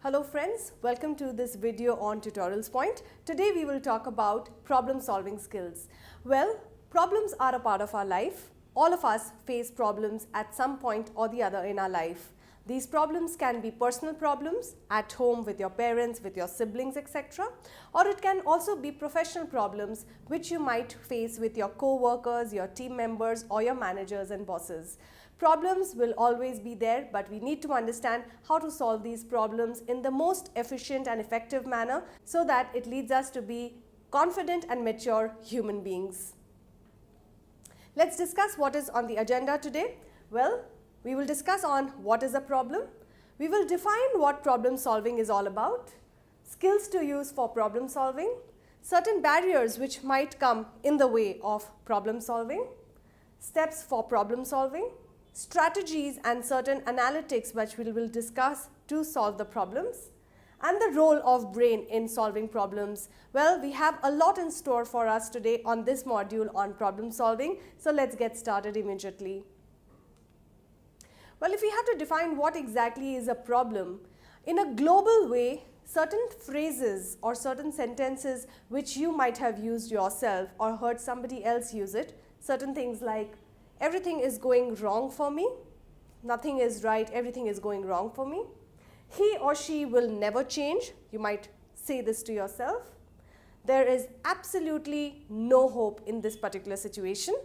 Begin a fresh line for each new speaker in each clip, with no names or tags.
Hello friends, welcome to this video on Tutorials Point. Today we will talk about problem solving skills. Well, problems are a part of our life. All of us face problems at some point or the other in our life. These problems can be personal problems at home with your parents, with your siblings, etc. Or it can also be professional problems which you might face with your co-workers, your team members or your managers and bosses. Problems will always be there, but we need to understand how to solve these problems in the most efficient and effective manner so that it leads us to be confident and mature human beings. Let's discuss what is on the agenda today. Well, we will discuss on what is a problem. We will define what problem solving is all about, skills to use for problem solving, certain barriers which might come in the way of problem solving, steps for problem solving, strategies and certain analytics which we will discuss to solve the problems, and the role of brain in solving problems. Well, we have a lot in store for us today on this module on problem solving, so let's get started immediately. Well, if we have to define what exactly is a problem, in a global way, certain phrases or certain sentences which you might have used yourself or heard somebody else use it, certain things like everything is going wrong for me, nothing is right, everything is going wrong for me, he or she will never change, you might say this to yourself, there is absolutely no hope in this particular situation,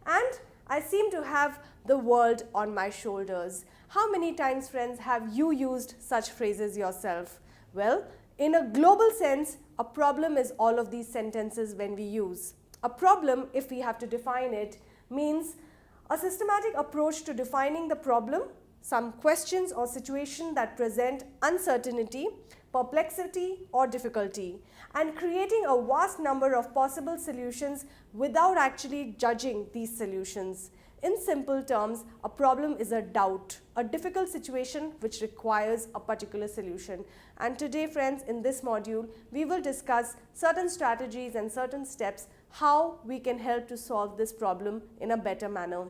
and I seem to have the world on my shoulders. How many times, friends, have you used such phrases yourself? Well, in a global sense, a problem is all of these sentences when we use. A problem, if we have to define it, means a systematic approach to defining the problem, some questions or situation that present uncertainty, perplexity or difficulty, and creating a vast number of possible solutions without actually judging these solutions. In simple terms, a problem is a doubt, a difficult situation which requires a particular solution. And today, friends, in this module, we will discuss certain strategies and certain steps how we can help to solve this problem in a better manner.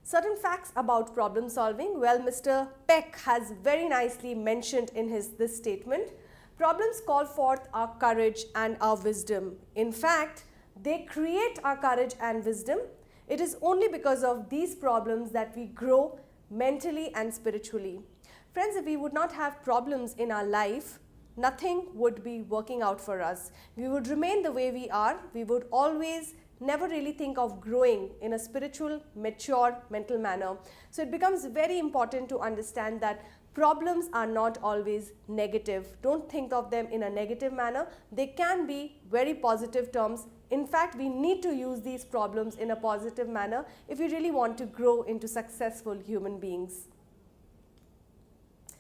Certain facts about problem solving. Well, Mr. Peck has very nicely mentioned in this statement, problems call forth our courage and our wisdom. In fact, they create our courage and wisdom. It is only because of these problems that we grow mentally and spiritually. Friends, if we would not have problems in our life, nothing would be working out for us. We would remain the way we are. We would always never really think of growing in a spiritual, mature, mental manner. So it becomes very important to understand that problems are not always negative. Don't think of them in a negative manner. They can be very positive terms. In fact, we need to use these problems in a positive manner if we really want to grow into successful human beings.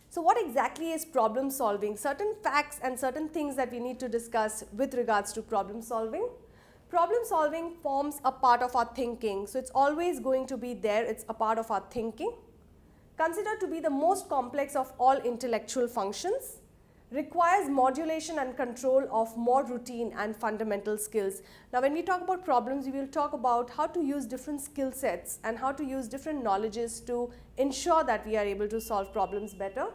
So what exactly is problem solving? Certain facts and certain things that we need to discuss with regards to problem solving. Problem solving forms a part of our thinking. So it's always going to be there. It's a part of our thinking. Considered to be the most complex of all intellectual functions, requires modulation and control of more routine and fundamental skills. Now, when we talk about problems, we will talk about how to use different skill sets and how to use different knowledges to ensure that we are able to solve problems better.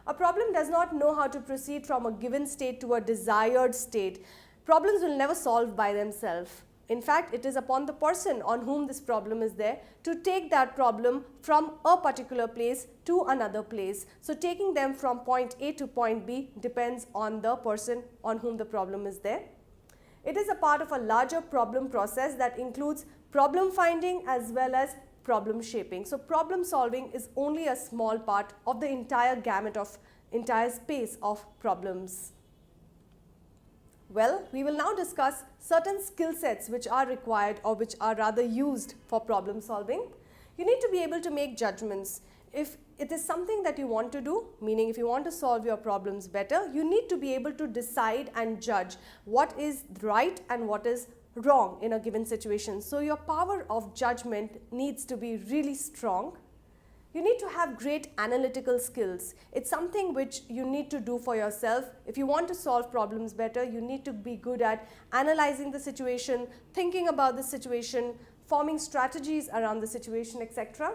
A problem does not know how to proceed from a given state to a desired state. Problems will never solve by themselves. In fact, it is upon the person on whom this problem is there to take that problem from a particular place to another place. So taking them from point A to point B depends on the person on whom the problem is there. It is a part of a larger problem process that includes problem finding as well as problem shaping. So problem solving is only a small part of the entire gamut of entire space of problems. Well, we will now discuss certain skill sets which are required or which are rather used for problem solving. You need to be able to make judgments. If it is something that you want to do, meaning if you want to solve your problems better, you need to be able to decide and judge what is right and what is wrong in a given situation. So your power of judgment needs to be really strong. You need to have great analytical skills. It's something which you need to do for yourself. If you want to solve problems better, you need to be good at analyzing the situation, thinking about the situation, forming strategies around the situation, etc.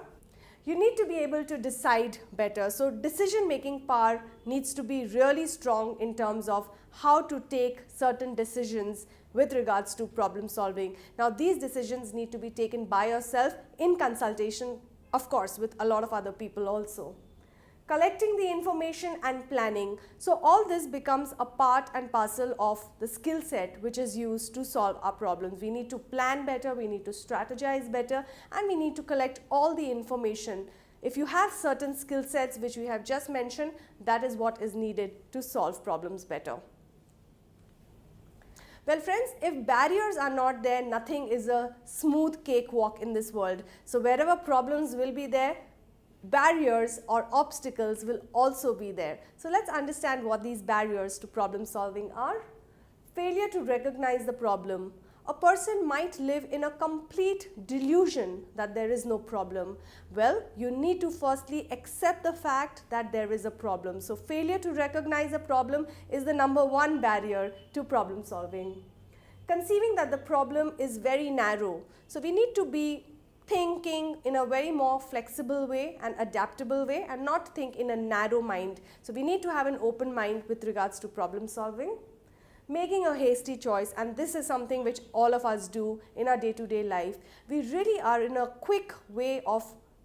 You need to be able to decide better. So decision making power needs to be really strong in terms of how to take certain decisions with regards to problem solving. Now these decisions need to be taken by yourself in consultation, of course, with a lot of other people also. Collecting the information and planning. So all this becomes a part and parcel of the skill set which is used to solve our problems. We need to plan better, we need to strategize better, and we need to collect all the information. If you have certain skill sets which we have just mentioned, that is what is needed to solve problems better. Well friends, if barriers are not there, nothing is a smooth cakewalk in this world. So wherever problems will be there, barriers or obstacles will also be there. So let's understand what these barriers to problem solving are. Failure to recognize the problem. A person might live in a complete delusion that there is no problem. Well, you need to firstly accept the fact that there is a problem. So failure to recognize a problem is the number one barrier to problem solving. Conceiving that the problem is very narrow. So we need to be thinking in a very more flexible way and adaptable way, and not think in a narrow mind. So we need to have an open mind with regards to problem solving. Making a hasty choice, and this is something which all of us do in our day-to-day life. We really are in a quick way of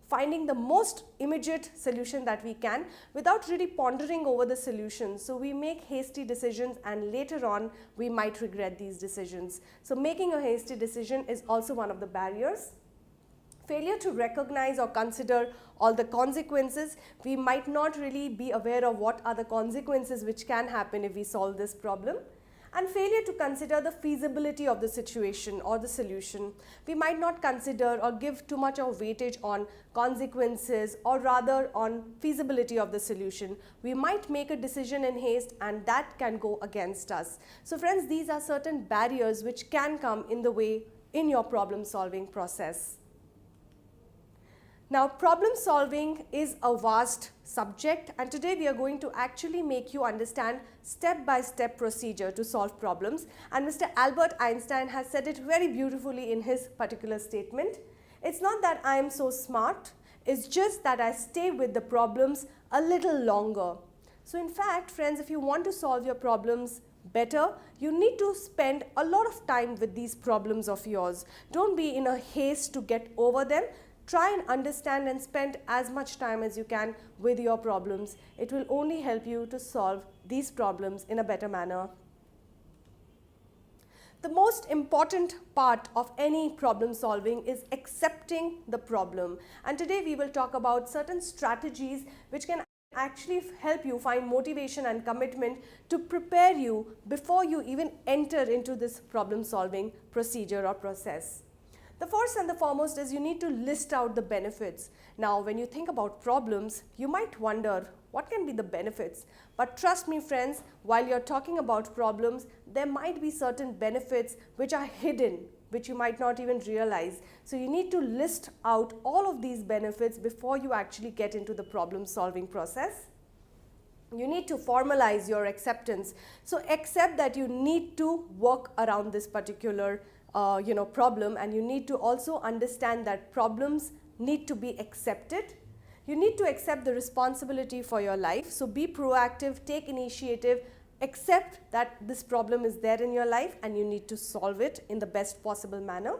finding the most immediate solution that we can without really pondering over the solution. So we make hasty decisions, and later on we might regret these decisions. So making a hasty decision is also one of the barriers. Failure to recognize or consider all the consequences. We might not really be aware of what are the consequences which can happen if we solve this problem. And failure to consider the feasibility of the situation or the solution. We might not consider or give too much of weightage on consequences, or rather on feasibility of the solution. We might make a decision in haste, and that can go against us. So friends, these are certain barriers which can come in the way in your problem solving process. Now, problem solving is a vast subject, and today we are going to actually make you understand step-by-step procedure to solve problems. And Mr. Albert Einstein has said it very beautifully in his particular statement. It's not that I am so smart, it's just that I stay with the problems a little longer. So in fact, friends, if you want to solve your problems better, you need to spend a lot of time with these problems of yours. Don't be in a haste to get over them. Try and understand and spend as much time as you can with your problems. It will only help you to solve these problems in a better manner. The most important part of any problem solving is accepting the problem. And today we will talk about certain strategies which can actually help you find motivation and commitment to prepare you before you even enter into this problem solving procedure or process. The first and the foremost is you need to list out the benefits. Now, when you think about problems, you might wonder what can be the benefits. But trust me friends, while you're talking about problems, there might be certain benefits which are hidden, which you might not even realize. So you need to list out all of these benefits before you actually get into the problem solving process. You need to formalize your acceptance. So accept that you need to work around this particular problem, and you need to also understand that problems need to be accepted. You need to accept the responsibility for your life. So be proactive, take initiative, accept that this problem is there in your life and you need to solve it in the best possible manner.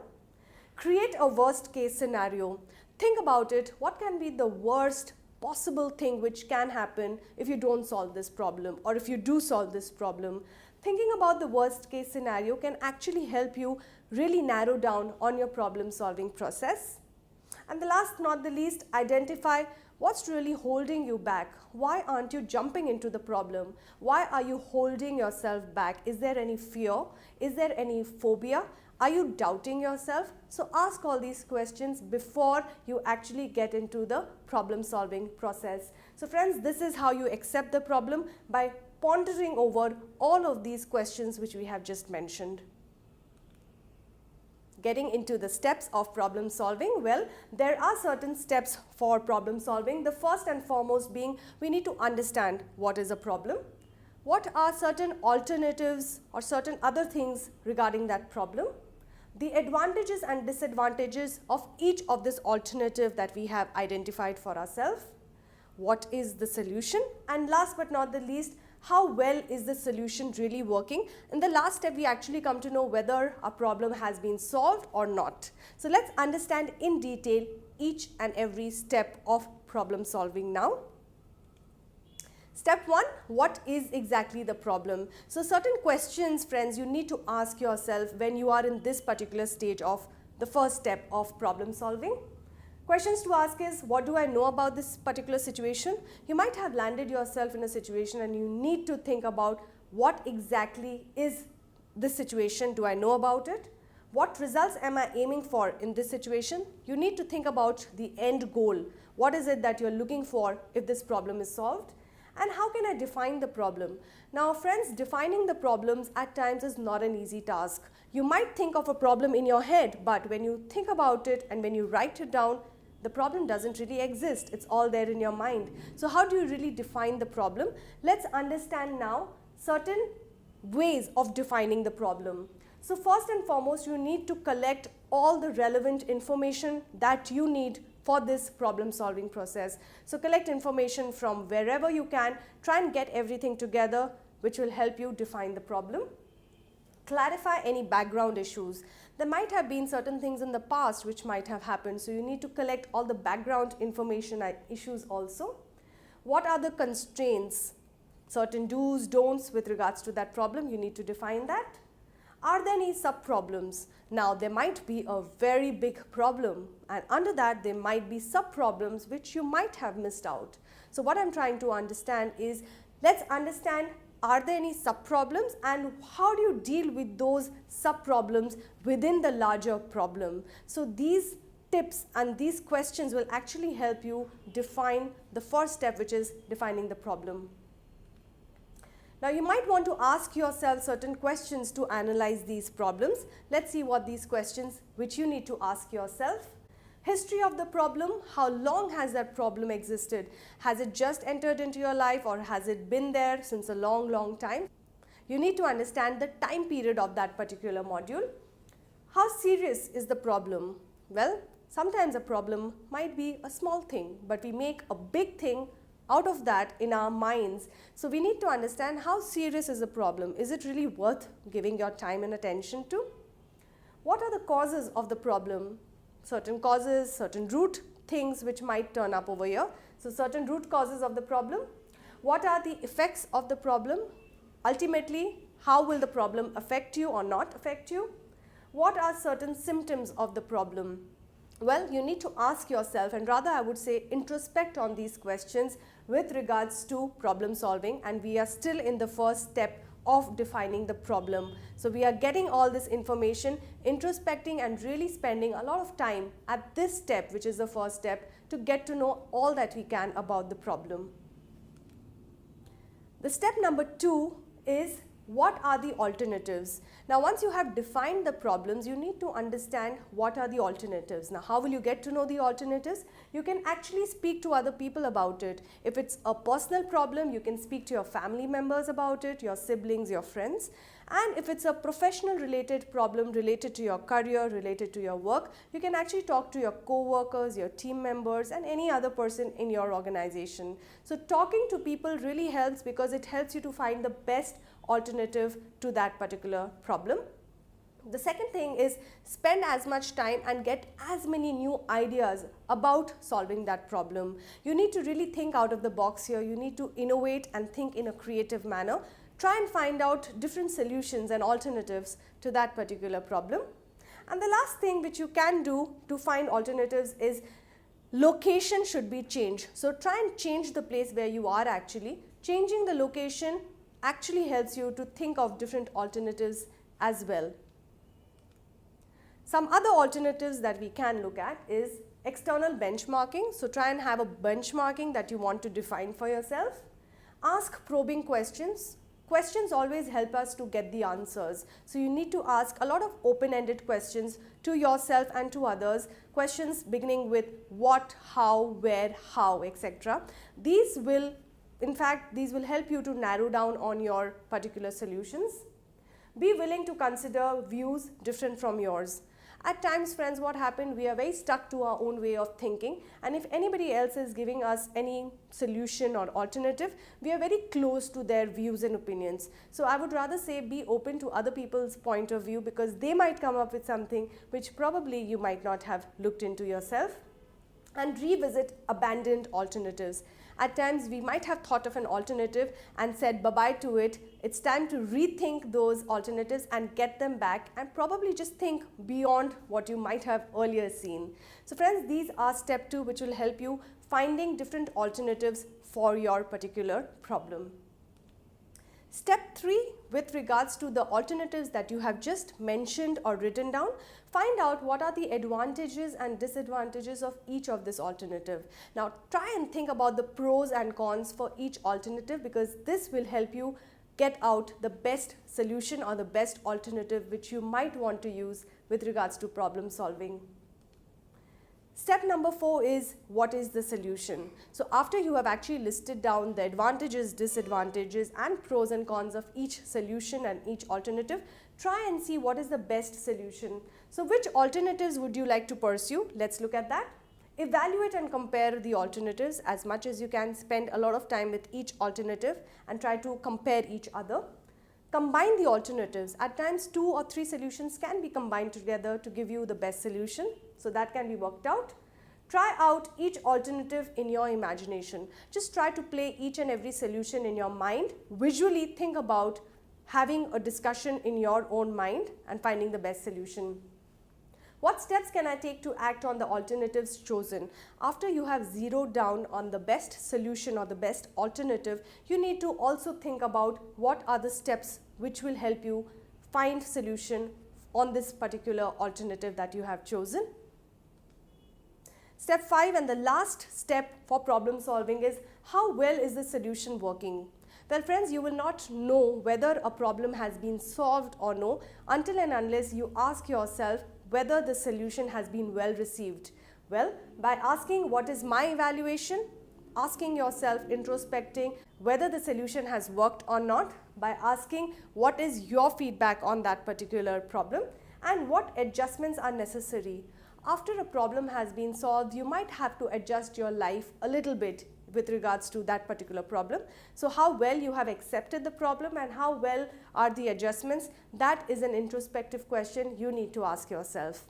Create a worst case scenario. Think about it. What can be the worst possible thing which can happen if you don't solve this problem, or if you do solve this problem? Thinking about the worst case scenario can actually help you really narrow down on your problem solving process. And the last not the least, identify what's really holding you back. Why aren't you jumping into the problem? Why are you holding yourself back? Is there any fear? Is there any phobia? Are you doubting yourself? So ask all these questions before you actually get into the problem solving process. So friends, this is how you accept the problem, by pondering over all of these questions which we have just mentioned. Getting into the steps of problem solving, well, there are certain steps for problem solving. The first and foremost being, we need to understand what is a problem, what are certain alternatives or certain other things regarding that problem. the advantages and disadvantages of each of this alternative that we have identified for ourselves, what is the solution, and last but not the least, how well is the solution really working. In the last step, we actually come to know whether a problem has been solved or not. So let's understand in detail each and every step of problem solving now. Step 1, what is exactly the problem? So certain questions, friends, you need to ask yourself when you are in this particular stage of the first step of problem solving. Questions to ask is, what do I know about this particular situation? You might have landed yourself in a situation and you need to think about what exactly is this situation, do I know about it? What results am I aiming for in this situation? You need to think about the end goal. What is it that you're looking for if this problem is solved? And how can I define the problem? Now friends, defining the problems at times is not an easy task. You might think of a problem in your head, but when you think about it and when you write it down, the problem doesn't really exist. It's all there in your mind. So how do you really define the problem? Let's understand now certain ways of defining the problem. So first and foremost, you need to collect all the relevant information that you need for this problem solving process. So collect information from wherever you can, try and get everything together which will help you define the problem. Clarify any background issues. There might have been certain things in the past which might have happened, so you need to collect all the background information issues also. What are the constraints? Certain do's, don'ts with regards to that problem, you need to define that. Are there any sub-problems? Now there might be a very big problem, and under that there might be sub-problems which you might have missed out. So what I'm trying to understand is, let's understand, are there any sub-problems and how do you deal with those sub-problems within the larger problem? So these tips and these questions will actually help you define the first step, which is defining the problem. Now you might want to ask yourself certain questions to analyze these problems. Let's see what these questions which you need to ask yourself. History of the problem, how long has that problem existed? Has it just entered into your life or has it been there since a long time? You need to understand the time period of that particular module. How serious is the problem? Well, sometimes a problem might be a small thing, but we make a big thing out of that in our minds. So we need to understand how serious is the problem. Is it really worth giving your time and attention to? What are the causes of the problem? Certain causes, certain root things which might turn up over here. So certain root causes of the problem. What are the effects of the problem? Ultimately, how will the problem affect you or not affect you? What are certain symptoms of the problem? Well, you need to ask yourself, and rather I would say introspect on these questions with regards to problem solving, and we are still in the first step of defining the problem. So we are getting all this information, introspecting and really spending a lot of time at this step, which is the first step, to get to know all that we can about the problem. The step number 2 is, what are the alternatives? Now once you have defined the problems, you need to understand what are the alternatives. Now how will you get to know the alternatives? You can actually speak to other people about it. If it's a personal problem, you can speak to your family members about it, your siblings, your friends. And if it's a professional related problem related to your career, related to your work, you can actually talk to your co-workers, your team members and any other person in your organization. So talking to people really helps, because it helps you to find the best alternative to that particular problem. The second thing is, spend as much time and get as many new ideas about solving that problem. You need to really think out of the box here. You need to innovate and think in a creative manner. Try and find out different solutions and alternatives to that particular problem. And the last thing which you can do to find alternatives is, location should be changed. So try and change the place where you are actually. Changing the location actually helps you to think of different alternatives as well. Some other alternatives that we can look at is external benchmarking. So try and have a benchmarking that you want to define for yourself. Ask probing questions. Questions always help us to get the answers. So you need to ask a lot of open-ended questions to yourself and to others. Questions beginning with what, how, where, how, etc. These will help you to narrow down on your particular solutions. Be willing to consider views different from yours. At times, friends, what happened, we are very stuck to our own way of thinking, and if anybody else is giving us any solution or alternative, we are very close to their views and opinions. So I would rather say be open to other people's point of view, because they might come up with something which probably you might not have looked into yourself. And revisit abandoned alternatives. At times we might have thought of an alternative and said bye-bye to it. It's time to rethink those alternatives and get them back, and probably just think beyond what you might have earlier seen. So friends, these are step 2, which will help you finding different alternatives for your particular problem. Step 3, with regards to the alternatives that you have just mentioned or written down, find out what are the advantages and disadvantages of each of this alternative. Now try and think about the pros and cons for each alternative, because this will help you get out the best solution or the best alternative which you might want to use with regards to problem solving. Step number 4 is, what is the solution? So after you have actually listed down the advantages, disadvantages and pros and cons of each solution and each alternative, try and see what is the best solution. So which alternatives would you like to pursue? Let's look at that. Evaluate and compare the alternatives as much as you can. Spend a lot of time with each alternative and try to compare each other. Combine the alternatives. At times 2 or 3 solutions can be combined together to give you the best solution. So that can be worked out. Try out each alternative in your imagination. Just try to play each and every solution in your mind. Visually think about having a discussion in your own mind and finding the best solution. What steps can I take to act on the alternatives chosen? After you have zeroed down on the best solution or the best alternative, you need to also think about what are the steps which will help you find solution on this particular alternative that you have chosen. Step 5, and the last step for problem solving, is how well is the solution working? Well friends, you will not know whether a problem has been solved or no until and unless you ask yourself whether the solution has been well received. Well, by asking what is my evaluation, asking yourself, introspecting whether the solution has worked or not, by asking what is your feedback on that particular problem and what adjustments are necessary. After a problem has been solved, you might have to adjust your life a little bit with regards to that particular problem. So how well you have accepted the problem and how well are the adjustments, that is an introspective question you need to ask yourself.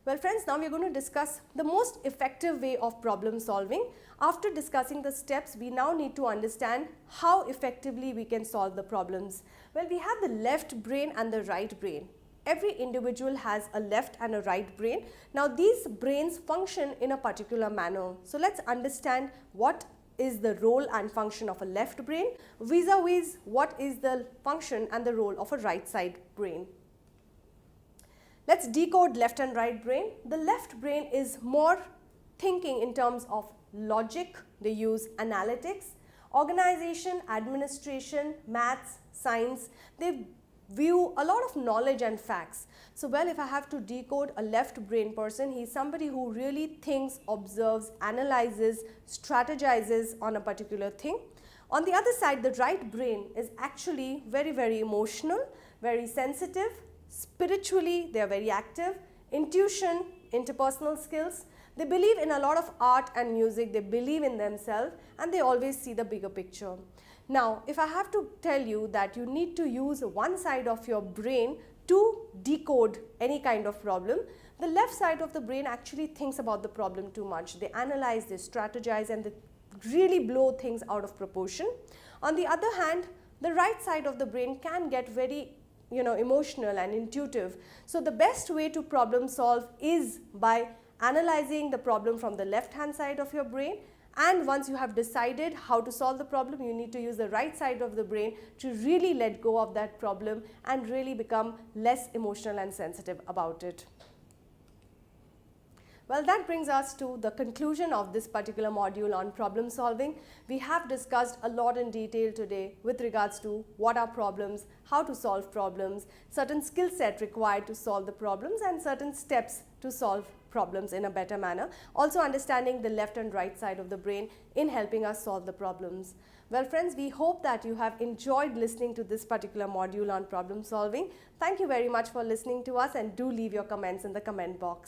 Well friends, now we are going to discuss the most effective way of problem solving. After discussing the steps, we now need to understand how effectively we can solve the problems. Well, we have the left brain and the right brain. Every individual has a left and a right brain. Now these brains function in a particular manner. So let's understand what is the role and function of a left brain vis-a-vis what is the function and the role of a right side brain. Let's decode left and right brain. The left brain is more thinking in terms of logic. They use analytics, organization, administration, maths, science. They view a lot of knowledge and facts. So well, if I have to decode a left brain person, he is somebody who really thinks, observes, analyzes, strategizes on a particular thing. On the other side, the right brain is actually very emotional, very sensitive, spiritually they are very active, intuition, interpersonal skills. They believe in a lot of art and music, they believe in themselves and they always see the bigger picture. Now, if I have to tell you that you need to use one side of your brain to decode any kind of problem, the left side of the brain actually thinks about the problem too much. They analyze, they strategize and they really blow things out of proportion. On the other hand, the right side of the brain can get very emotional and intuitive. So the best way to problem solve is by analyzing the problem from the left hand side of your brain, and once you have decided how to solve the problem, you need to use the right side of the brain to really let go of that problem and really become less emotional and sensitive about it. Well, that brings us to the conclusion of this particular module on problem solving. We have discussed a lot in detail today with regards to what are problems, how to solve problems, certain skill set required to solve the problems and certain steps to solve problems in a better manner. Also understanding the left and right side of the brain in helping us solve the problems. Well friends, we hope that you have enjoyed listening to this particular module on problem solving. Thank you very much for listening to us, and do leave your comments in the comment box.